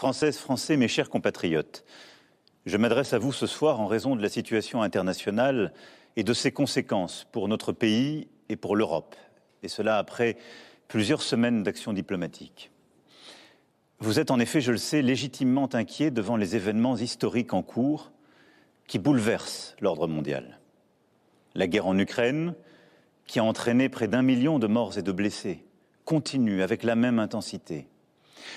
Françaises, Français, mes chers compatriotes, je m'adresse à vous ce soir en raison de la situation internationale et de ses conséquences pour notre pays et pour l'Europe. Et cela après plusieurs semaines d'action diplomatique. Vous êtes en effet, je le sais, légitimement inquiets devant les événements historiques en cours qui bouleversent l'ordre mondial. La guerre en Ukraine, qui a entraîné près d'1 million de morts et de blessés, continue avec la même intensité.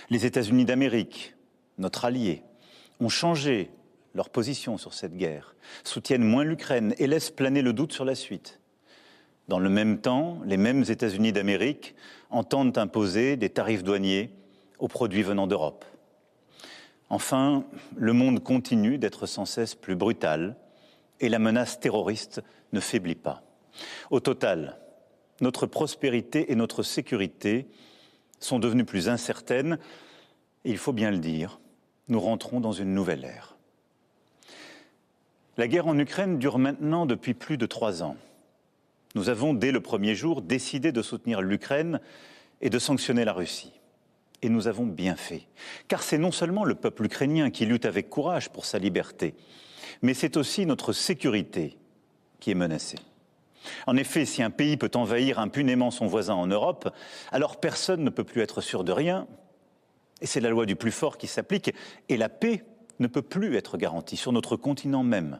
Les États-Unis d'Amérique, notre allié, ont changé leur position sur cette guerre, soutiennent moins l'Ukraine et laissent planer le doute sur la suite. Dans le même temps, les mêmes États-Unis d'Amérique entendent imposer des tarifs douaniers aux produits venant d'Europe. Enfin, le monde continue d'être sans cesse plus brutal et la menace terroriste ne faiblit pas. Au total, notre prospérité et notre sécurité sont devenues plus incertaines et il faut bien le dire, nous rentrons dans une nouvelle ère. La guerre en Ukraine dure maintenant depuis plus de 3 ans. Nous avons, dès le premier jour, décidé de soutenir l'Ukraine et de sanctionner la Russie. Et nous avons bien fait, car c'est non seulement le peuple ukrainien qui lutte avec courage pour sa liberté, mais c'est aussi notre sécurité qui est menacée. En effet, si un pays peut envahir impunément son voisin en Europe, alors personne ne peut plus être sûr de rien. Et c'est la loi du plus fort qui s'applique. Et la paix ne peut plus être garantie sur notre continent même.